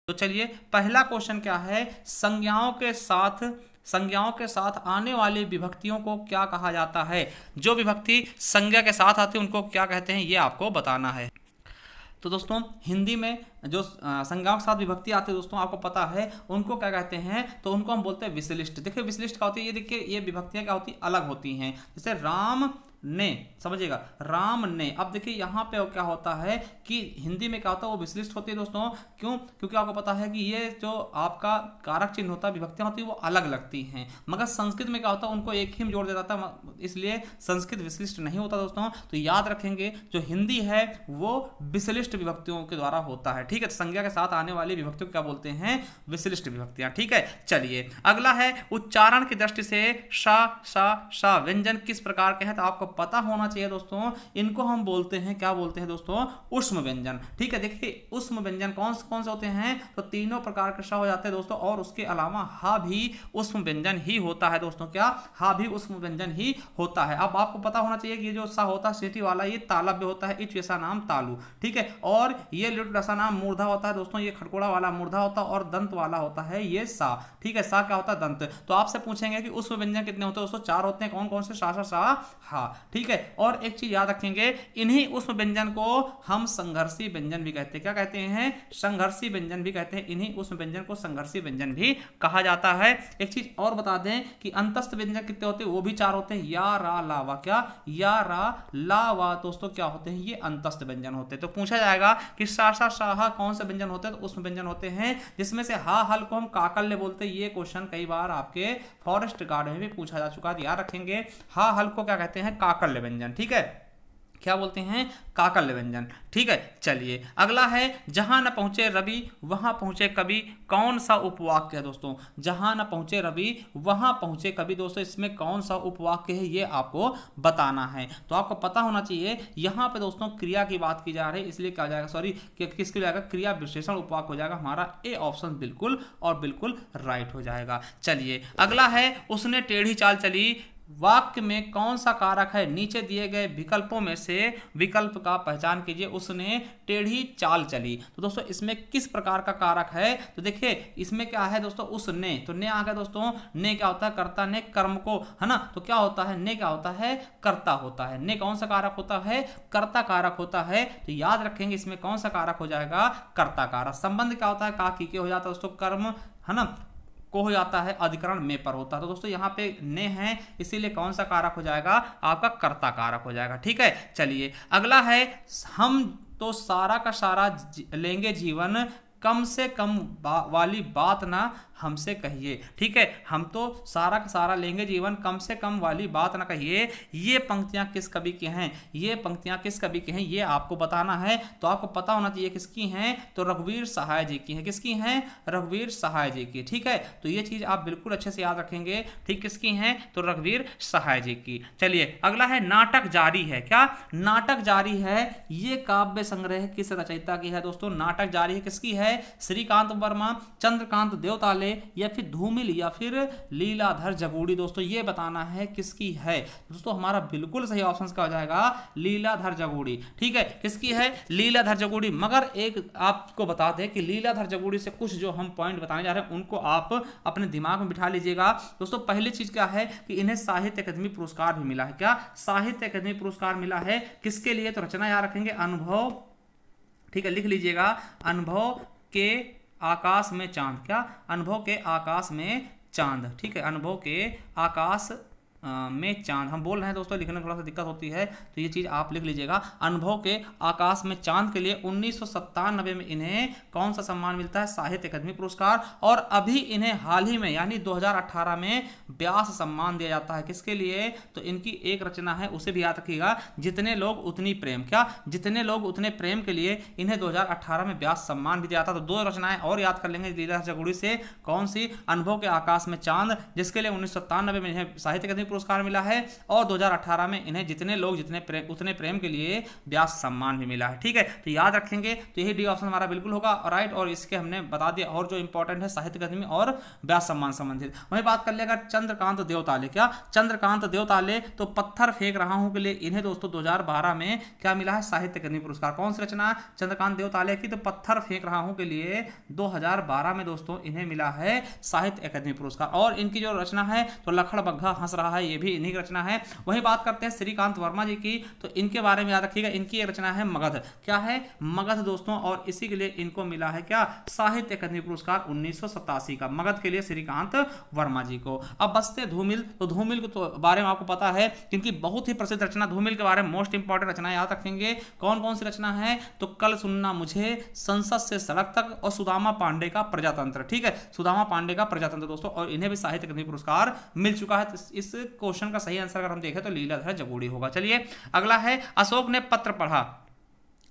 तो चलिए पहला क्वेश्चन क्या है, संज्ञाओं के साथ आने वाली विभक्तियों को क्या कहा जाता है। जो विभक्ति संज्ञा के साथ आती है उनको क्या कहते हैं, ये आपको बताना है। तो दोस्तों हिंदी में जो संज्ञाओं के साथ विभक्ति आती है दोस्तों आपको पता है उनको क्या कहते हैं, तो उनको हम बोलते हैं विशिष्ट। देखिए विशिष्ट क्या होती है, ये देखिए ये विभक्तियां क्या होती है, अलग होती हैं। जैसे राम ने, समझिएगा राम ने। अब देखिए यहाँ पे क्या होता है कि हिंदी में क्या होता है वो विशिष्ट होती है दोस्तों। क्यों? क्योंकि आपको पता है कि ये जो आपका कारक चिन्ह होता है, विभक्तियां होती है वो अलग लगती हैं। मगर संस्कृत में क्या होता है उनको एक ही में जोड़ देता था, इसलिए संस्कृत विशिष्ट नहीं होता दोस्तों। तो याद रखेंगे जो हिंदी है वो विशिष्ट विभक्तियों के द्वारा होता है। ठीक है, संज्ञा के साथ आने वाली विभक्तियों को क्या बोलते हैं, विशिष्ट विभक्तियां। ठीक है, चलिए अगला है उच्चारण की दृष्टि से शा शा शा व्यंजन किस प्रकार के हैं, तो आपको पता होना चाहिए दोस्तों। इनको हम बोलते हैं, क्या बोलते हैं दोस्तों, ऊष्म व्यंजन। ठीक है, देखिए ऊष्म व्यंजन कौन से होते हैं, तो तीनों प्रकार के श हो जाते हैं दोस्तों। और उसके अलावा हा भी ऊष्म व्यंजन ही होता है दोस्तों। क्या, हा भी ऊष्म व्यंजन ही होता है। अब आपको पता होना चाहिए कि ये जो सा होता है सीटी वाला, ये तालव्य होता है, इच जैसा नाम तालु। ठीक है, और ये लुट जैसा नाम मूर्धा होता है दोस्तों, ये खड़कोड़ा वाला मूर्धा होता है, और दंत वाला होता है ये सा। ठीक है, सा क्या होता है, दंत। तो आपसे पूछेंगे कि ऊष्म व्यंजन कितने होते हैं दोस्तों, 4 होते हैं। कौन कौन से, सा सा सा हा। ठीक है, और एक चीज याद रखेंगे, इन्हीं ऊष्म व्यंजन को हम संघर्षी व्यंजन भी कहते हैं। क्या कहते हैं, संघर्षी व्यंजन भी कहते हैं। इन्हीं ऊष्म व्यंजन को संघर्षी व्यंजन भी कहा जाता है। एक चीज और बता दें कि अंतस्थ व्यंजन कितने होते हैं, वो भी 4 होते हैं। या रा लावा, क्या या रा लावा दोस्तों क्या होते हैं, ये अंतस्थ व्यंजन होते हैं। तो पूछा जाएगा कि सा सा शाह कौन से व्यंजन होते हैं, तो ऊष्म व्यंजन होते हैं, जिसमें से हा हल को हम काकल्य बोलते हैं। ये क्वेश्चन कई बार आपके फॉरेस्ट गार्ड में भी पूछा जा चुका है, याद रखेंगे। हा हल को क्या कहते हैं, काकल्य व्यंजन। ठीक है, क्या बोलते हैं, काकल्य व्यंजन। ठीक है, चलिए अगला है जहां न पहुंचे रवि वहां पहुंचे कवि, कौन सा उपवाक्य है दोस्तों, जहां न पहुंचे रवि वहां पहुंचे कवि। दोस्तों इसमें कौन सा उपवाक्य है ये आपको बताना है। तो आपको पता होना चाहिए यहां पे दोस्तों क्रिया की बात की जा रही है, इसलिए क्या जाएगा, सॉरी किसके जाएगा, क्रिया विशेषण उपवाक्य हो जाएगा। हमारा ए ऑप्शन बिल्कुल और बिल्कुल राइट हो जाएगा। चलिए अगला है उसने टेढ़ी चाल चली, वाक्य में कौन सा कारक है, नीचे दिए गए विकल्पों में से विकल्प का पहचान कीजिए। उसने टेढ़ी चाल चली, तो दोस्तों इसमें किस प्रकार का कारक है, तो देखिए इसमें क्या है दोस्तों, उसने, तो ने आ गया दोस्तों। ने क्या होता है, कर्ता ने कर्म को, है ना, तो क्या होता है, ने क्या होता है, कर्ता होता है। ने कौन सा कारक होता है, कर्ता कारक होता है। तो याद रखेंगे इसमें कौन सा कारक हो जाएगा, कर्ता कारक। संबंध क्या होता है, का की के हो जाता है दोस्तों, कर्म, है ना, को हो जाता है, अधिकरण में पर होता है। तो दोस्तों यहाँ पे ने है, इसीलिए कौन सा कारक हो जाएगा, आपका कर्ता कारक हो जाएगा। ठीक है, चलिए अगला है हम तो सारा का सारा लेंगे जीवन, कम से कम वाली बात ना हमसे कहिए। ठीक है, हम तो सारा का सारा लेंगे जीवन, कम से कम वाली बात ना कहिए। ये पंक्तियां किस कवि की हैं, ये पंक्तियां किस कवि की हैं, ये आपको बताना है। तो आपको पता होना चाहिए किसकी हैं, तो रघुवीर सहाय जी की हैं। किसकी हैं, रघुवीर सहाय जी की। ठीक है, तो ये चीज आप बिल्कुल अच्छे से याद रखेंगे। ठीक, किसकी हैं, तो रघुवीर सहाय जी की। चलिए अगला है नाटक जारी है। क्या, नाटक जारी है, ये काव्य संग्रह किस रचयिता की है दोस्तों, नाटक जारी है किसकी है, श्रीकांत वर्मा, चंद्रकांत देवताले, या फिर धूमिल, या फिर लीलाधर जगूड़ी। दोस्तों ये बताना है किसकी है। दोस्तों हमारा बिल्कुल सही ऑप्शन क्या हो जाएगा, लीलाधर जगूड़ी। ठीक है, किसकी है, लीलाधर जगूड़ी। मगर एक आपको बता दें कि लीलाधर जगूड़ी से कुछ जो हम पॉइंट बताने जा रहे हैं उनको आप अपने दिमाग में बिठा लीजिएगा। दोस्तों पहली चीज क्या है कि इन्हें साहित्य अकादमी पुरस्कार भी मिला है। क्या, साहित्य अकादमी पुरस्कार मिला है, किसके लिए, तो रचना याद रखेंगे, अनुभव। ठीक है, लिख लीजिएगा, अनुभव के आकाश में चांद। क्या, अनुभव के आकाश में चांद। ठीक है, अनुभव के आकाश में चांद हम बोल रहे हैं दोस्तों, लिखने में थोड़ा सा दिक्कत होती है, तो ये चीज़ आप लिख लीजिएगा। अनुभव के आकाश में चांद के लिए 1997 में इन्हें कौन सा सम्मान मिलता है, साहित्य अकादमी पुरस्कार। और अभी इन्हें हाल ही में यानी 2018 में व्यास सम्मान दिया जाता है। किसके लिए, तो इनकी एक रचना है, उसे भी याद रखिएगा, जितने लोग उतनी प्रेम। क्या, जितने लोग उतने प्रेम के लिए इन्हें 2018 में व्यास सम्मान भी दिया जाता। तो 2 रचनाएं और याद कर लेंगे लीलाधर जगूड़ी से, कौन सी, अनुभव के आकाश में चांद, जिसके लिए 1997 में इन्हें साहित्य अकादमी पुरस्कार मिला है और 2018 में इन्हें जितने लोग उतने प्रेम के लिए व्यास सम्मान भी मिला है। ठीक है, तो याद रखेंगे, तो यही डी ऑप्शन हमारा बिल्कुल होगा राइट। और इसके हमने बता दिया, और जो इंपॉर्टेंट है साहित्य अकादमी और व्यास सम्मान संबंधित। वही बात कर ले अगर चंद्रकांत देवताले, क्या चंद्रकांत देवताले तो पत्थर फेंक रहा हूं के लिए इन्हें दोस्तों 2012 में क्या मिला है, साहित्य अकादमी पुरस्कार। कौन सी रचना चंद्रकांत देवताले की, तो पत्थर फेंक रहा हूं के लिए 2012 में दोस्तों इन्हें मिला है साहित्य अकादमी पुरस्कार। और इनकी जो रचना है तो लखड़ बग्घा हंस रहा है, ये भी इन्हीं की रचना है। वही बात करते हैं श्रीकांत वर्मा जी की, तो इनके बारे में याद रखिएगा, इनकी एक रचना है मगध। क्या है, मगध दोस्तों, और इसी के लिए इनको मिला है क्या, साहित्य अकादमी पुरस्कार 1987 का, मगध के लिए श्रीकांत वर्मा जी को। अब बसते धूमिल, तो धूमिल के तो बारे में आपको पता है, इनकी बहुत ही प्रसिद्ध रचना धूमिल के बारे में मोस्ट इंपॉर्टेंट रचना याद रखेंगे। कौन कौन सी रचना है, तो कल सुनना मुझे, संसद से सड़क तक और सुदामा पांडे का प्रजातंत्र। ठीक है, सुदामा पांडे का प्रजातंत्र दोस्तों, और इन्हें भी साहित्य अकादमी पुरस्कार मिल चुका है। इस क्वेश्चन का सही आंसर अगर हम देखें तो लीलाधर जगूड़ी होगा। चलिए अगला है, अशोक ने पत्र पढ़ा,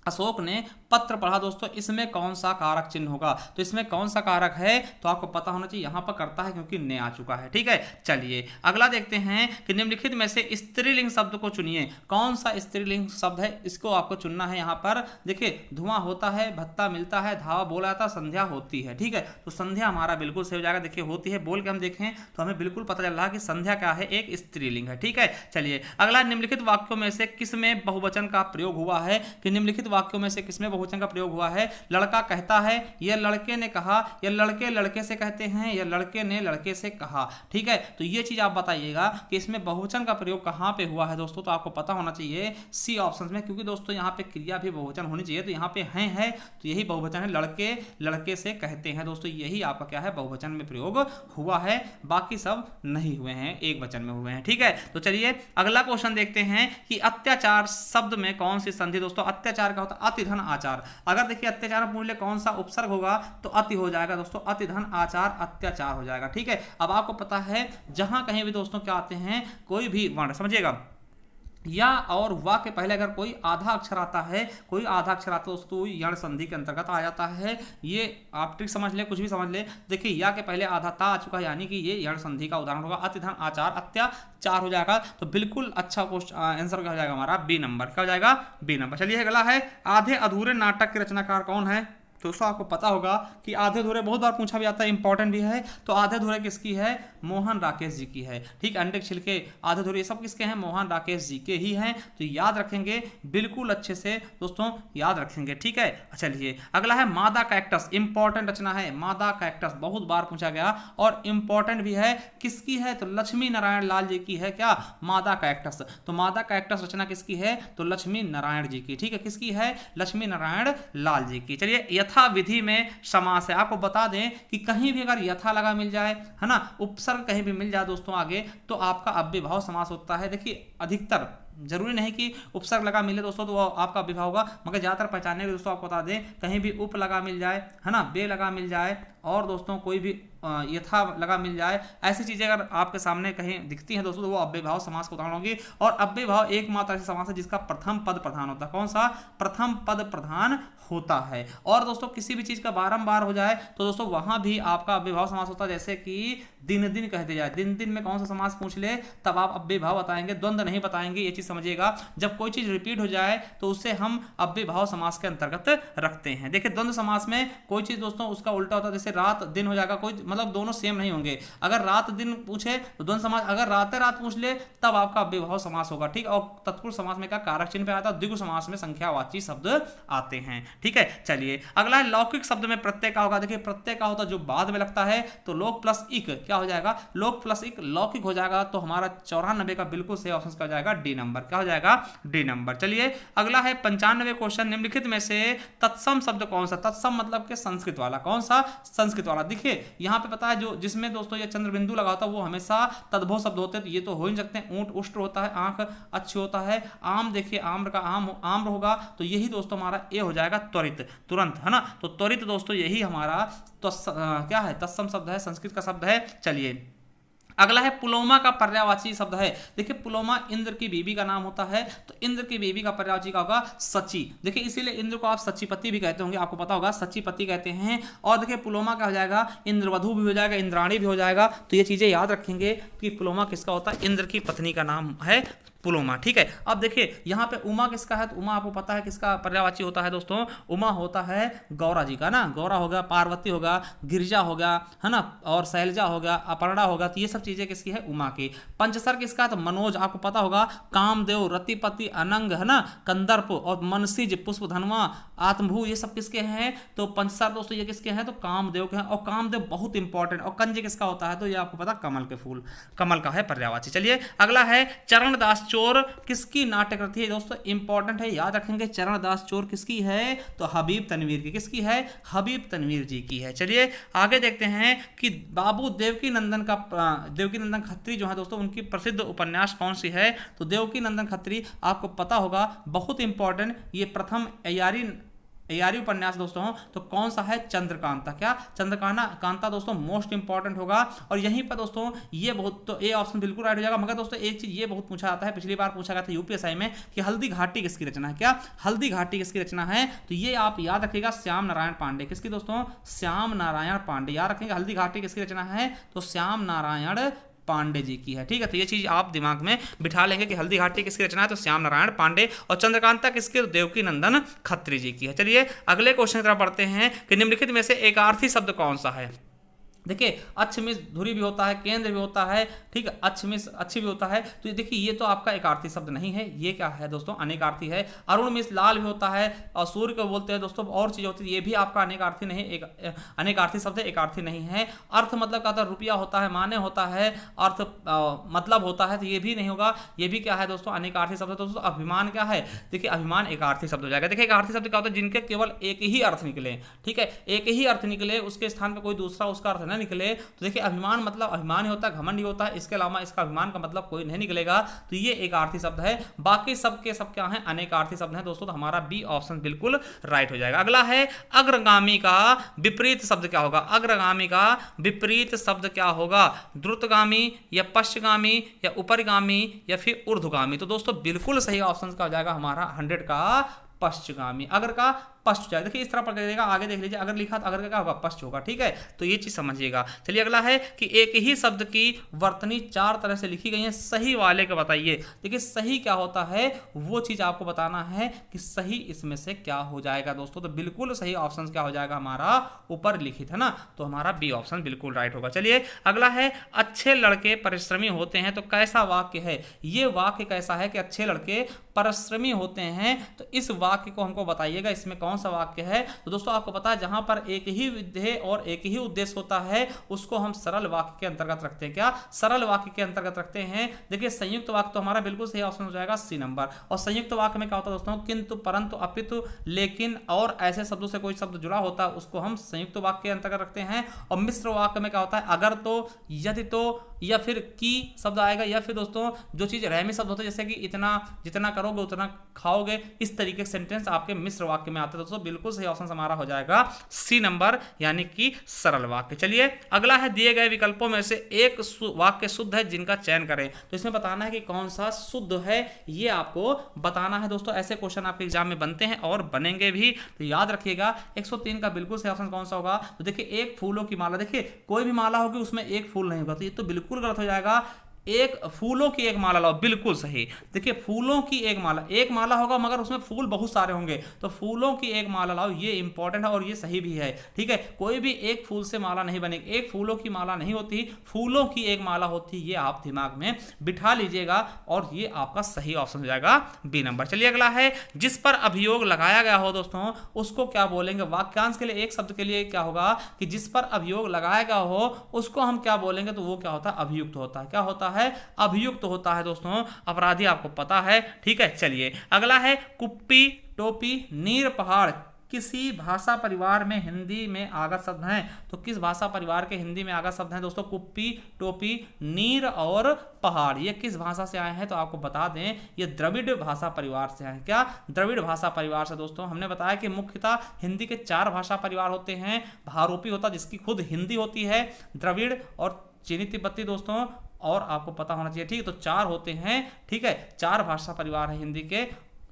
अशोक ने पत्र पढ़ा दोस्तों, इसमें कौन सा कारक चिन्ह होगा, तो इसमें कौन सा कारक है, तो आपको पता होना चाहिए, यहां पर करता है क्योंकि ने आ चुका है। ठीक है, चलिए अगला देखते हैं कि निम्नलिखित में से स्त्रीलिंग शब्द को चुनिए। कौन सा स्त्रीलिंग शब्द है, इसको आपको चुनना है। यहां पर देखिए, धुआं होता है, भत्ता मिलता है, धावा बोला जाता, संध्या होती है। ठीक है, तो संध्या हमारा बिल्कुल सही हो जाएगा। देखिए होती है बोल के हम देखें तो हमें बिल्कुल पता चल रहा है कि संध्या क्या है, एक स्त्रीलिंग है। ठीक है, चलिए अगला, निम्नलिखित वाक्यों में से किसमें बहुवचन का प्रयोग हुआ है, कि निम्नलिखित वाक्यों में से किसमें बहुवचन का प्रयोग हुआ है। लड़का कहता है, यह लड़के ने कहा, या लड़के लड़के से कहते हैं, या लड़के ने लड़के से कहा। ठीक है, तो ये चीज आप बताइएगा कि इसमें बहुवचन का प्रयोग कहां पे हुआ है दोस्तों, तो आपको पता होना चाहिए सी ऑप्शन में, क्योंकि दोस्तों यहां पे क्रिया भी बहुवचन होनी चाहिए, तो यहां पे है तो यही बहुवचन है, लड़के लड़के से कहते हैं दोस्तों, यही आपका क्या है, बहुवचन में प्रयोग हुआ है। बाकी सब नहीं हुए हैं, एक वचन में हुए हैं। ठीक है, तो चलिए अगला क्वेश्चन देखते हैं कि अत्याचार शब्द में कौन सी संधि दोस्तों, अत्याचार का होता है अति धन आचार। अगर देखिए अत्याचार पूछ ले कौन सा उपसर्ग होगा, तो अति हो जाएगा दोस्तों, अति धन आचार अत्याचार हो जाएगा। ठीक है, अब आपको पता है जहां कहीं भी दोस्तों क्या आते हैं, कोई भी वर्ण समझिएगा, या और वा के पहले अगर कोई आधा अक्षर आता है, कोई आधा अक्षर आता है दोस्तों, यण संधि के अंतर्गत आ जाता है। ये आप ट्रिक समझ ले, कुछ भी समझ ले। देखिए या के पहले आधा ता आ चुका है, यानी कि ये यण संधि का उदाहरण होगा, अति धन आचार अत्याचार हो जाएगा। तो बिल्कुल अच्छा क्वेश्चन आंसर क्या हो जाएगा हमारा, बी नंबर। क्या हो जाएगा, बी नंबर। चलिए अगला है, आधे अधूरे नाटक के रचनाकार कौन है। दोस्तों आपको पता होगा कि आधे अधूरे बहुत बार पूछा भी आता है, इंपॉर्टेंट भी है। तो आधे अधूरे किसकी है, मोहन राकेश जी की है। ठीक, अंडे के छिलके, आधे अधूरे, ये सब किसके हैं, मोहन राकेश जी के ही हैं। तो याद रखेंगे बिल्कुल अच्छे से दोस्तों, याद रखेंगे। ठीक है, चलिए अगला है, मादा कैक्टस, इंपॉर्टेंट रचना है मादा कैक्टस, बहुत बार पूछा गया और इंपॉर्टेंट भी है। किसकी है, तो लक्ष्मी नारायण लाल जी की है। क्या, मादा कैक्टस। तो मादा कैक्टस रचना किसकी है, तो लक्ष्मी नारायण जी की। ठीक है, किसकी है, लक्ष्मी नारायण लाल जी की। चलिए यथा विधि में समास है, आपको बता दें कि कहीं भी अगर यथा लगा मिल जाए, है ना, उपसर्ग कहीं भी मिल जाए दोस्तों आगे, तो आपका अव्ययभाव समास होता है। देखिए अधिकतर, जरूरी नहीं कि उपसर्ग लगा मिले दोस्तों तो वो आपका अव्ययभाव होगा, मगर ज्यादातर पहचानने के दोस्तों आपको बता दें, कहीं भी उप लगा मिल जाए, है ना, बे लगा मिल जाए, और दोस्तों कोई भी यथा लगा मिल जाए, ऐसी चीजें अगर आपके सामने कहीं दिखती हैं दोस्तों, तो वो अव्ययभाव समास को उदाहरण होगी। और अव्ययभाव एकमात्र ऐसा समास है जिसका प्रथम पद प्रधान होता है। कौन सा, प्रथम पद प्रधान होता है। और दोस्तों किसी भी चीज का बारंबार हो जाए तो दोस्तों वहां भी आपका अव्ययभाव समास होता है। जैसे कि दिन दिन कहते जाए, दिन दिन में कौन सा समास पूछ ले तब आप अव्ययभाव बताएंगे, द्वंद्व नहीं बताएंगे। ये चीज समझिएगा, जब कोई चीज रिपीट हो जाए तो उससे हम अव्ययभाव समास के अंतर्गत रखते हैं। देखिए द्वंद्व समास में कोई चीज दोस्तों उसका उल्टा होता है, जैसे रात दिन हो जाएगा, कोई मतलब दोनों सेम नहीं होंगे। अगर रात दिन पूछे तो द्वंद्व समास, अगर रात रात पूछ ले तब आपका अव्ययभाव समास होगा। ठीक, और तत्पुरुष समास में क्या कारक चिन्ह पे आता है, द्विगु समास में संख्यावाची शब्द आते हैं। ठीक है, चलिए अगला है, लौकिक शब्द में प्रत्यय का होगा। देखिए प्रत्यय का होता है जो बाद में लगता है, तो लोक प्लस इक क्या हो जाएगा, लोक प्लस इक लौकिक हो जाएगा। तो हमारा 94 का बिल्कुल सही ऑप्शन का हो जाएगा डी नंबर। क्या हो जाएगा, डी नंबर। चलिए अगला है 95 क्वेश्चन, निम्नलिखित में से तत्सम शब्द कौन सा, तत्सम मतलब के संस्कृत वाला, कौन सा, संस्कृत वाला। देखिए यहाँ पे पता है जो जिसमें दोस्तों ये चंद्र बिंदु लगा होता है वो हमेशा तद्भव शब्द होते हैं, तो ये तो हो ही सकते हैं। ऊंट उष्ट होता है, आंख अच्छी होता है, आम देखिए आम्र का आम्र होगा, तो यही दोस्तों हमारा ए हो जाएगा त्वरित, तुरंत, है ना। तो त्वरित दोस्तों यही हमारा तो क्या है, तत्सम शब्द है, संस्कृत का शब्द है। चलिए अगला है पुलोमा का पर्यायवाची शब्द है। देखिए पुलोमा इंद्र की बीवी का नाम होता है, तो इंद्र की बीवी का पर्यायवाची का होगा सची। देखिए इसीलिए इंद्र को आप सचीपति भी कहते होंगे, आपको पता होगा सचीपति कहते हैं। और देखिए पुलोमा क्या हो जाएगा, इंद्रवधु भी हो जाएगा, इंद्राणी भी हो जाएगा। तो ये चीजें याद रखेंगे कि पुलोमा किसका होता है, इंद्र की पत्नी का नाम है पुलोमा। ठीक है, अब देखिए यहाँ पे उमा किसका है, तो उमा आपको पता है किसका पर्यायवाची होता है दोस्तों, उमा होता है गौरा जी का ना। गौरा होगा, पार्वती होगा, गिरिजा होगा, है ना, और शैलजा होगा, अपर्णा होगा। तो ये सब चीजें किसकी है, उमा की। पंचसर किसका, तो मनोज आपको पता होगा, कामदेव, रतिपति, अनंग, है ना, कंदर्प और मनसिज, पुष्पधनवा, आत्मभू, ये सब किसके हैं, तो पंचसर दोस्तों ये किसके हैं, तो कामदेव के हैं। और कामदेव बहुत इंपॉर्टेंट। और कंज किसका होता है, तो ये आपको पता, कमल के फूल, कमल का है पर्यायवाची। चलिए अगला है चरणदास चोर किसकी नाट्य कृति है दोस्तों, इंपॉर्टेंट है, याद रखेंगे। चरणदास चोर किसकी है, तो हबीब तनवीर की। किसकी है, हबीब तनवीर जी की है। चलिए आगे देखते हैं कि बाबू देवकी नंदन खत्री जो है दोस्तों, उनकी प्रसिद्ध उपन्यास कौन सी है, तो देवकी नंदन खत्री आपको पता होगा, बहुत इंपॉर्टेंट, ये प्रथम यारी उपन्यास दोस्तों। तो कौन सा है, चंद्रकांता। क्या, चंद्रकांता दोस्तों मोस्ट इंपॉर्टेंट होगा। और यहीं पर दोस्तों ये बहुत, तो ए ऑप्शन बिल्कुल राइट हो जाएगा। मगर दोस्तों एक चीज ये बहुत पूछा जाता है, पिछली बार पूछा गया था यूपीएसआई में, कि हल्दी घाटी किसकी रचना है। क्या, हल्दी घाटी किसकी रचना है, तो ये आप याद रखिएगा, श्याम नारायण पांडे। किसकी दोस्तों, श्याम नारायण पांडे। याद रखेंगे हल्दी घाटी किसकी रचना है, तो श्याम नारायण पांडे जी की है। ठीक है, तो ये चीज आप दिमाग में बिठा लेंगे कि हल्दी घाटी किसकी रचना है, तो श्याम नारायण पांडे। और चंद्रकांता किसके, तो देवकी नंदन खत्री जी की है। चलिए अगले क्वेश्चन की तरफ बढ़ते हैं कि निम्नलिखित में से एकार्थी शब्द कौन सा है। देखिए अक्षमिश धुरी भी होता है, केंद्र भी होता है, ठीक है, अक्षमिश अच्छी भी होता है। तो देखिए ये तो आपका एकार्थी शब्द नहीं है, ये क्या है दोस्तों, अनेकार्थी है। अरुण मिश लाल भी होता है, और सूर्य को बोलते हैं दोस्तों, और चीज होती है, ये भी आपका अनेकार्थी नहीं, एक अनेकार्थी शब्द है, एकार्थी नहीं है। अर्थ मतलब का रुपया होता है, माने होता है, अर्थ मतलब होता है, तो ये भी नहीं होगा, ये भी क्या है दोस्तों, अनेकार्थी शब्द है। दोस्तों अभिमान क्या है, देखिए अभिमान एकार्थी शब्द हो जाएगा। देखिए एकार्थी शब्द क्या होता है, जिनके केवल एक ही अर्थ निकले, ठीक है, एक ही अर्थ निकले, उसके स्थान पर कोई दूसरा उसका अर्थ निकले। तो देखिए अभिमान मतलब अभिमान ही होता है, घमंड ही होता है, इसके अलावा इसका अभिमान का मतलब कोई नहीं निकलेगा। तो ये एक आर्थी शब्द है। बाकी सब के सब क्या है, अनेकार्थी शब्द हैं दोस्तों। तो हमारा बी ऑप्शन बिल्कुल राइट हो जाएगा। अगला है अग्रगामी का विपरीत शब्द क्या होगा, अग्रगामी का विपरीत शब्द क्या होगा, द्रुतगामी या पश्चगामी या उपरिगामी या फिर ऊर्ध्वगामी। तो दोस्तों बिल्कुल सही ऑप्शन का हो जाएगा हमारा 100 का पश्चगामी। अगर का पश्च जाएगा, देखिए इस तरह पकड़ देगा, आगे देख लीजिए, अगर लिखा तो अगर क्या होगा, पश्च होगा। ठीक है, तो ये चीज समझिएगा। चलिए अगला है कि एक ही शब्द की वर्तनी 4 तरह से लिखी गई है, सही वाले का बताइए। देखिए सही क्या होता है वो चीज आपको बताना है कि सही इसमें से क्या हो जाएगा दोस्तों। तो बिल्कुल सही ऑप्शन क्या हो जाएगा हमारा, ऊपर लिखित है ना, तो हमारा बी ऑप्शन बिल्कुल राइट होगा। चलिए अगला है अच्छे लड़के परिश्रमी होते हैं, तो कैसा वाक्य है ये, वाक्य कैसा है कि अच्छे लड़के परिश्रमी होते हैं। तो इस वाक्य को हमको बताइएगा, इसमें कौन सा वाक्य है। तो दोस्तों आपको पता है जहां पर एक ही विधेय और एक ही उद्देश्य होता है उसको हम सरल वाक्य के अंतर्गत रखते हैं। क्या, सरल वाक्य के अंतर्गत रखते हैं। देखिए संयुक्त वाक्य तो हमारा बिल्कुल सही ऑप्शन हो जाएगा सी नंबर। और संयुक्त वाक्य में क्या होता है दोस्तों, किंतु, परंतु, अपितु, लेकिन और ऐसे शब्दों से कोई शब्द जुड़ा होता है उसको हम संयुक्त वाक्य के अंतर्गत रखते हैं। और मिश्र वाक्य में क्या होता है, अगर तो, यदि तो, या फिर की शब्द आएगा, या फिर दोस्तों जो चीज रहमी शब्द होता है, जैसे कि इतना, जितना करोगे उतना खाओगे, इस तरीके के सेंटेंस आपके मिश्र वाक्य में आते हैं दोस्तों। बिल्कुल सही ऑप्शन हमारा हो जाएगा सी नंबर, यानी कि सरल वाक्य। चलिए अगला है दिए गए विकल्पों में से एक वाक्य शुद्ध है जिनका चयन करें। तो इसमें बताना है कि कौन सा शुद्ध है, ये आपको बताना है दोस्तों। ऐसे क्वेश्चन आपके एग्जाम में बनते हैं और बनेंगे भी, तो याद रखिएगा 103 का बिल्कुल सही ऑप्शन कौन सा होगा। तो देखिए एक फूलों की माला, देखिए कोई भी माला होगी उसमें एक फूल नहीं होगा, तो ये तो बिल्कुल गलत हो जाएगा। एक फूलों की एक माला लाओ, बिल्कुल सही। देखिए फूलों की एक माला होगा मगर उसमें फूल बहुत सारे होंगे, तो फूलों की एक माला लाओ, ये इंपॉर्टेंट है और ये सही भी है। ठीक है, कोई भी एक फूल से माला नहीं बनेगी, एक फूलों की माला नहीं होती, फूलों की एक माला होती, ये आप दिमाग में बिठा लीजिएगा और ये आपका सही ऑप्शन हो जाएगा बी नंबर। चलिए अगला है जिस पर अभियोग लगाया गया हो दोस्तों उसको क्या बोलेंगे। वाक्यांश के लिए एक शब्द के लिए क्या होगा कि जिस पर अभियोग लगाया गया हो उसको हम क्या बोलेंगे, तो वो क्या होता है, अभियुक्त होता है। क्या होता है, अभियुक्त होता है दोस्तों। अपराधी आपको पता है। ठीक है, चलिए अगला है कुप्पी, टोपी, नीर, पहाड़ किसी भाषा परिवार में हिंदी में आगत शब्द हैं। तो किस भाषा परिवार के हिंदी में आगत शब्द हैं दोस्तों, कुप्पी, टोपी, नीर और पहाड़। ये किस भाषा से आए हैं, तो आपको बता दें ये द्रविड़ भाषा परिवार से आए हैं। क्या, द्रविड़ भाषा परिवार से दोस्तों। हमने बताया कि मुख्यतः हिंदी के 4 भाषा परिवार होते हैं। भारूपी होता है जिसकी खुद हिंदी होती है, द्रविड़ और चीनी तिब्बती दोस्तों, और आपको पता होना चाहिए, ठीक है। तो 4 होते हैं, ठीक है, 4 भाषा परिवार है हिंदी के,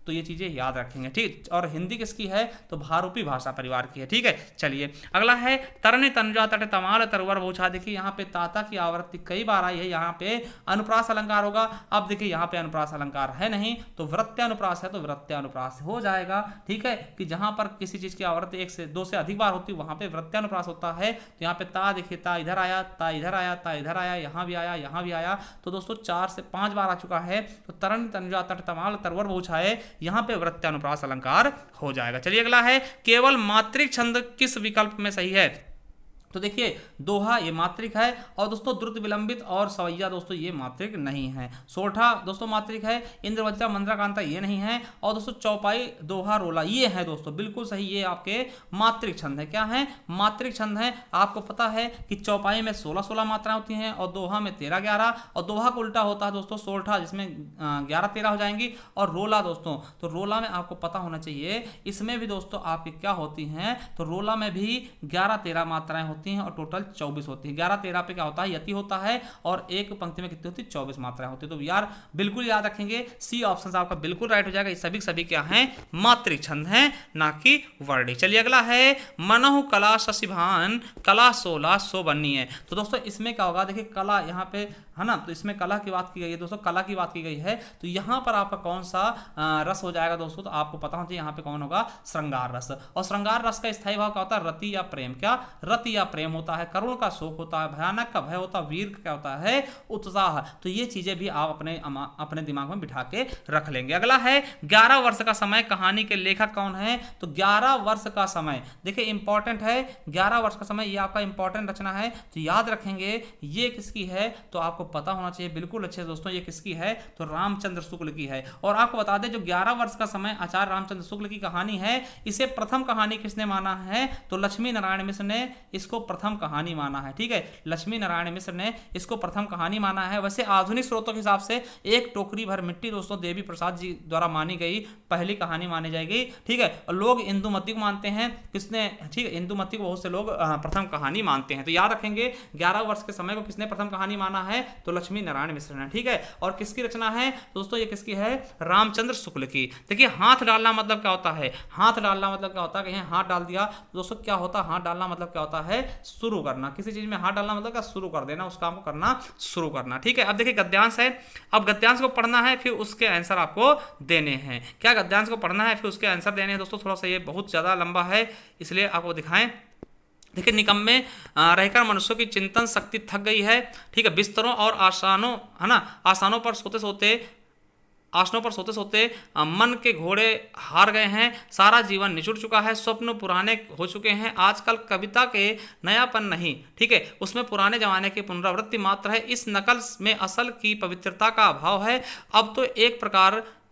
तो ये चीजें याद रखेंगे, ठीक। और हिंदी किसकी है, तो भारूपी भाषा परिवार की है, ठीक है। चलिए अगला है तरनि तनुजा तट तमाल तरवर बहुछा। देखिए यहाँ पे ताता की आवृत्ति कई बार आई है, यहाँ पे अनुप्रास अलंकार होगा। अब देखिए यहाँ पे अनुप्रास अलंकार है नहीं, तो वृत्यानुप्रास है, तो वृत्यानुप्रास हो जाएगा, ठीक है। कि जहां पर किसी चीज की आवृत्ति 1 से 2 से अधिक बार होती है वहां पे वृत्यानुप्रास होता है। तो यहाँ पे ता देखिए, ता इधर आया, ता इधर आया, ता इधर आया, यहाँ भी आया, यहाँ भी आया, तो दोस्तों 4 से 5 बार आ चुका है। तो तरनि तनुजा तट तमाल तरवर बहुछाए, यहाँ पे वृत्यानुप्रास अलंकार हो जाएगा। चलिए अगला है केवल मात्रिक छंद किस विकल्प में सही है। तो देखिए दोहा ये मात्रिक है, और दोस्तों द्रुत विलंबित और सवैया दोस्तों ये मात्रिक नहीं है। सोठा दोस्तों मात्रिक है, इंद्रवज्जा मंद्राकांता ये नहीं है, और दोस्तों चौपाई दोहा रोला ये है दोस्तों, बिल्कुल सही, ये आपके मात्रिक छंद है। क्या है, मात्रिक छंद है। आपको पता है कि चौपाई में 16-16 मात्राएं होती हैं, और दोहा में 13-11, और दोहा को उल्टा होता है दोस्तों सोठा, जिसमें 11-13 हो जाएंगी, और रोला दोस्तों, तो रोला में आपको पता होना चाहिए, इसमें भी दोस्तों आपकी क्या होती हैं, तो रोला में भी 11-13 मात्राएं होती हैं, और टोटल 24 होती है। 11-13 पे क्या होता है, यति होता है, और एक पंक्ति में कितनी होती है, 24 मात्राएं होती है। तो यार बिल्कुल याद रखेंगे, सी ऑप्शन आपका बिल्कुल राइट हो जाएगा। ये सभी क्या हैं, मात्रिक छंद हैं, ना कि वर्णिक। चलिए अगला है मनहु कला शशिभान कला 16 सो बन्नी है। तो दोस्तों इसमें क्या होगा, देखिए कला यहाँ पे है ना, तो इसमें कला की बात की गई है दोस्तों, कला की बात की गई है, तो यहाँ पर आपका कौन सा रस हो जाएगा दोस्तों, तो आपको पता होना चाहिए यहाँ पे कौन होगा, श्रृंगार रस। और श्रृंगार रस का स्थायी भाव क्या होता है, रति या प्रेम। क्या, रति या प्रेम होता है, करुण का शोक होता है, भयानक का भय होता है, वीर का क्या होता है, उत्साह। तो ये चीजें भी आप अपने दिमाग में बिठा के रख लेंगे। अगला है 11 वर्ष का समय कहानी के लेखक कौन है। तो 11 वर्ष का समय देखिए इंपॉर्टेंट है, 11 वर्ष का समय ये आपका इंपॉर्टेंट रचना है, तो याद रखेंगे ये किसकी है, तो आपको पता होना चाहिए बिल्कुल अच्छे दोस्तों, ये किसकी है, तो रामचंद्र शुक्ल की है। और आपको बता दें जो 11 वर्ष का समय आचार्य रामचंद्र शुक्ल की कहानी है, इसे प्रथम कहानी किसने माना है, तो लक्ष्मी नारायण मिश्र ने इसको प्रथम कहानी माना है, ठीक है। लक्ष्मी नारायण मिश्र ने इसको प्रथम कहानी माना है। वैसे आधुनिक स्रोतों के हिसाब से एक टोकरी भर मिट्टी दोस्तों देवी प्रसाद जी द्वारा मानी गई पहली कहानी मानी जाएगी, ठीक है। और लोग इंदुमती को मानते हैं, किसने, ठीक है, इंदुमती को बहुत से लोग प्रथम कहानी मानते हैं। तो याद रखेंगे 11 वर्ष के समय को किसने प्रथम कहानी माना है, तो लक्ष्मी नारायण मिश्र ने, ठीक है। और किसकी रचना है दोस्तों, ये किसकी है, रामचंद्र शुक्ल की। देखिए हाथ डालना मतलब क्या होता है, हाथ डालना मतलब क्या होता है, कहीं हाथ डाल दिया तो दोस्तों क्या होता है, हाथ डालना मतलब क्या होता है, शुरू करना। किसी चीज में हाथ डालना मतलब क्या, शुरू कर देना, उस काम को करना शुरू करना, ठीक है। अब देखिए गद्यांश है, अब गद्यांश को पढ़ना है, फिर उसके आंसर आपको देने हैं। क्या गद्यांश को पढ़ना है फिर उसके आंसर देने हैं दोस्तों, थोड़ा सा ये बहुत ज्यादा लंबा है इसलिए आपको दिखाएं। देखिए निकम्मे रहकर मनुष्यों की चिंतन शक्ति थक गई है, ठीक है। बिस्तरों और आसनों, है ना, आसनों पर सोते सोते मन के घोड़े हार गए हैं, सारा जीवन निचुड़ चुका है, स्वप्न पुराने हो चुके हैं, आजकल कविता के नयापन नहीं, ठीक है, उसमें पुराने जमाने की पुनरावृत्ति मात्र है, इस नकल में असल की पवित्रता का अभाव है। अब तो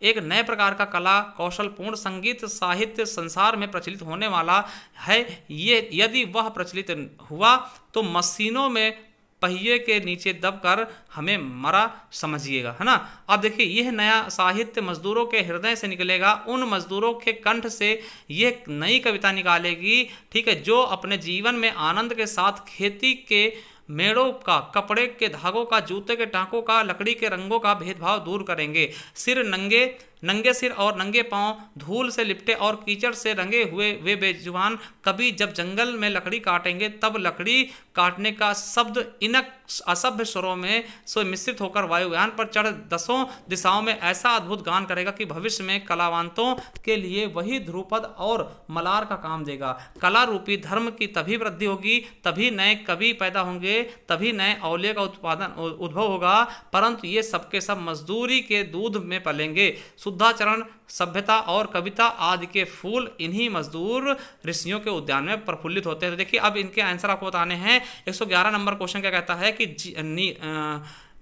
एक नए प्रकार का कला कौशलपूर्ण संगीत साहित्य संसार में प्रचलित होने वाला है। ये यदि वह प्रचलित हुआ तो मशीनों में पहिए के नीचे दबकर हमें मरा समझिएगा, है ना। अब देखिए यह नया साहित्य मजदूरों के हृदय से निकलेगा, उन मजदूरों के कंठ से यह नई कविता निकालेगी, ठीक है, जो अपने जीवन में आनंद के साथ खेती के मेड़ों का, कपड़े के धागों का, जूते के टाँकों का, लकड़ी के रंगों का भेदभाव दूर करेंगे। नंगे सिर और नंगे पांव, धूल से लिपटे और कीचड़ से रंगे हुए वे बेजुबान कभी जब जंगल में लकड़ी काटेंगे तब लकड़ी काटने का शब्द इनक असभ्य स्वरों में मिश्रित होकर वायुयान पर चढ़ 10 दिशाओं में ऐसा अद्भुत गान करेगा कि भविष्य में कलावंतों के लिए वही ध्रुपद और मलार का काम देगा। कला रूपी धर्म की तभी वृद्धि होगी, तभी नए कवि पैदा होंगे, तभी नए औलिया का उद्भव होगा, परंतु ये सबके सब मजदूरी के दूध में पलेंगे। शुद्धाचरण, सभ्यता और कविता आदि के फूल इन्हीं मजदूर ऋषियों के उद्यान में प्रफुल्लित होते हैं। तो देखिए अब इनके आंसर आपको बताने हैं। 111 नंबर क्वेश्चन क्या कहता है कि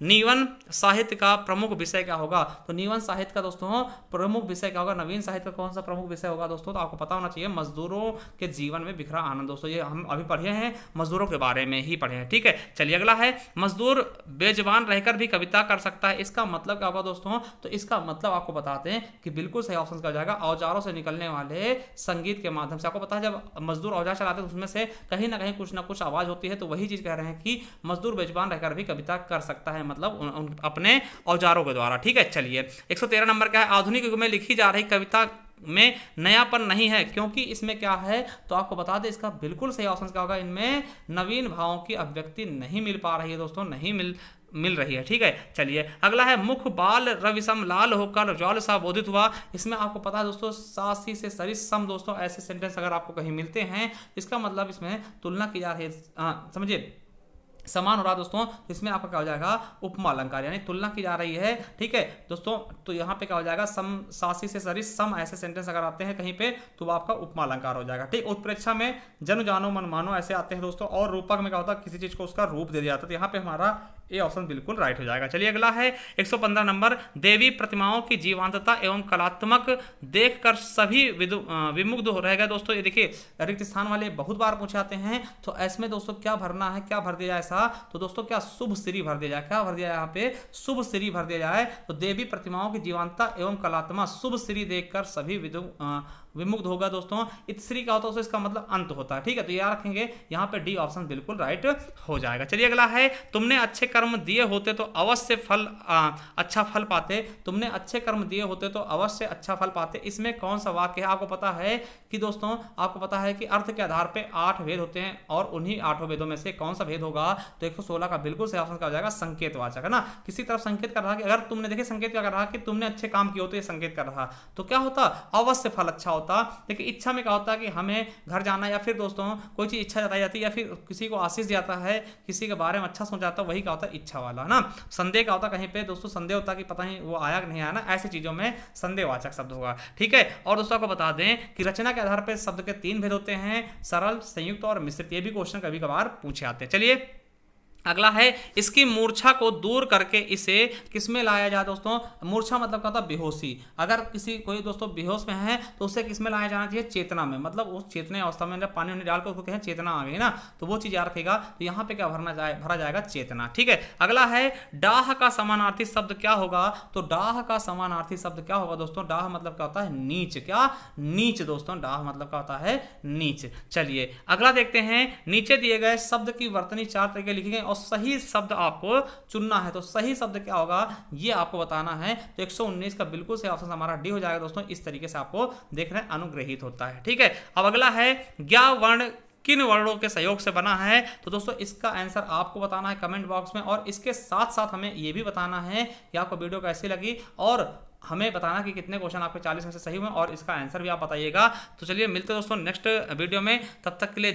नीवन साहित्य का प्रमुख विषय क्या होगा। तो नीवन साहित्य का दोस्तों प्रमुख विषय क्या होगा, नवीन साहित्य का कौन सा प्रमुख विषय होगा दोस्तों, तो आपको पता होना चाहिए मजदूरों के जीवन में बिखरा आनंद। दोस्तों ये हम अभी पढ़े हैं, मजदूरों के बारे में ही पढ़े हैं, ठीक है। चलिए अगला है मजदूर बेजुबान रहकर भी कविता कर सकता है, इसका मतलब क्या होगा दोस्तों, तो इसका मतलब आपको बताते हैं कि बिल्कुल सही ऑप्शन का हो जाएगा औजारों से निकलने वाले संगीत के माध्यम से। आपको पता है जब मजदूर औजार चलाते हैं तो उसमें से कहीं ना कहीं कुछ ना कुछ आवाज होती है, तो वही चीज कह रहे हैं कि मजदूर बेजुबान रहकर भी कविता कर सकता है। मतलब अपने औजारों के द्वारा। ठीक है, चलिए 113 नंबर क्या है, आधुनिक युग में लिखी जा रही कविता में नयापन नहीं है क्योंकि इसमें क्या है, तो आपको बता दें इसका बिल्कुल सही ऑप्शन क्या होगा, इनमें नवीन भावों की अभिव्यक्ति नहीं मिल पा रही है दोस्तों, नहीं मिल रही है। ठीक है, चलिए अगला है, मुख बाल रविसम लाल होकर ज्वाल सा बोधित हुआ। इसमें आपको पता है दोस्तों, सासी से सरिस सम दोस्तों, ऐसे सेंटेंस अगर आपको कहीं मिलते हैं, इसका मतलब इसमें तुलना की जा रही है, समझिए समान हो रहा दोस्तों, तो इसमें आपका क्या हो जाएगा, उपमा अलंकार, यानी तुलना की जा रही है। ठीक है दोस्तों, तो यहाँ पे क्या हो जाएगा, सम सासी से सरिस सम, ऐसे सेंटेंस अगर आते हैं कहीं पे तो वो आपका उपमा अलंकार हो जाएगा। ठीक, उत्प्रेक्षा में जन जानो मन मानो ऐसे आते हैं दोस्तों, और रूपक में क्या होता है, किसी चीज को उसका रूप दे दिया जाता है, तो यहाँ पे हमारा ये ऑप्शन बिल्कुल राइट हो जाएगा। चलिए अगला है 115 नंबर, देवी प्रतिमाओं की जीवंतता एवं कलात्मक देखकर सभी विमुग्ध हो रहेगा दोस्तों। ये देखिए रिक्त स्थान वाले बहुत बार पूछे आते हैं, तो इसमें दोस्तों क्या भरना है, क्या भर दिया जाए ऐसा, तो दोस्तों क्या शुभ श्री भर दिया जाए, क्या भर दिया यहाँ पे, शुभ श्री भर दिया जाए। तो देवी प्रतिमाओं की जीवंतता एवं कलात्मक शुभ श्री देखकर सभी विमुग्ध होगा दोस्तों। इत्श्री क्या होता है, इसका मतलब अंत होता है। ठीक है, तो याद रखेंगे, यहाँ पे डी ऑप्शन बिल्कुल राइट हो जाएगा। चलिए अगला है, तुमने अच्छे कर्म दिए होते तो अवश्य अच्छा फल पाते, तुमने अच्छे कर्म दिए होते तो अवश्य अच्छा फल पाते। इसमें कौन सा वाक्य है, आपको पता है कि दोस्तों, आपको पता है कि अर्थ के आधार पे 8 भेद होते हैं, और उन्हीं 8 भेदों में से कौन सा भेद होगा, तो 116 का बिल्कुल सही ऑप्शन क्या हो जाएगा, संकेतवाचक, है ना। किसी तरफ संकेत कर रहा कि अगर तुमने देखे संकेत क्या कर रहा कि तुमने अच्छे काम किए होते, ये संकेत कर रहा, तो क्या होता, अवश्य फल अच्छा होता। देखिए इच्छा में क्या होता है कि हमें घर जाना, या फिर दोस्तों कोई चीज इच्छा जताई जाती है, या फिर किसी को आशीष जाता है, किसी के बारे में अच्छा सोचाता है, वही क्या होता है, इच्छा वाला, है ना। संदेह क्या होता है, कहीं पे दोस्तों संदेह होता है कि पता नहीं वो आया कि नहीं आया ना, ऐसी चीजों में संदेहवाचक शब्द होगा। ठीक है, और दोस्तों आपको बता दें कि रचना के आधार पर शब्द के 3 भेद होते हैं, सरल, संयुक्त और मिश्रित। ये भी क्वेश्चन कभी कभार पूछे आते हैं। चलिए अगला है, इसकी मूर्छा को दूर करके इसे किसमें लाया जाए दोस्तों, मूर्छा मतलब क्या होता है, बेहोशी। अगर कोई दोस्तों बेहोश में है तो उसे किसमें लाया जाना चाहिए, चेतना में, मतलब उस चेतना अवस्था में जब पानी डालकर उसको कहें चेतना आ गई ना, तो वो चीज याद रखेगा। तो यहाँ पे क्या भरा जाएगा, चेतना। ठीक है, अगला है, डाह का समानार्थी शब्द क्या होगा, तो डाह का समानार्थी शब्द क्या होगा दोस्तों, डाह मतलब क्या होता है, नीच। क्या, नीच दोस्तों, डाह मतलब क्या होता है, नीच। चलिए अगला देखते हैं, नीचे दिए गए शब्द की वर्तनी 4 तरीके लिखी गई और सही शब्द आपको चुनना है, तो सही शब्द क्या होगा ये आपको बताना है। तो 119 का बिल्कुल सही ऑप्शन हमारा डी हो जाएगा दोस्तों। इस तरीके से आपको देखना है, अनुग्रहित होता है। ठीक है, अब अगला है, ज्ञा वर्ण किन वर्णों के सहयोग से बना है, तो दोस्तों इसका आंसर आपको बताना है कमेंट बॉक्स में, और इसके साथ साथ हमें यह भी बताना है कि आपको वीडियो कैसी लगी, और हमें बताना कि कितने क्वेश्चन आपके 40 में से सही हुए, और इसका आंसर भी आप बताइएगा। तो चलिए मिलते हैं दोस्तों नेक्स्ट वीडियो में, तब तक के लिए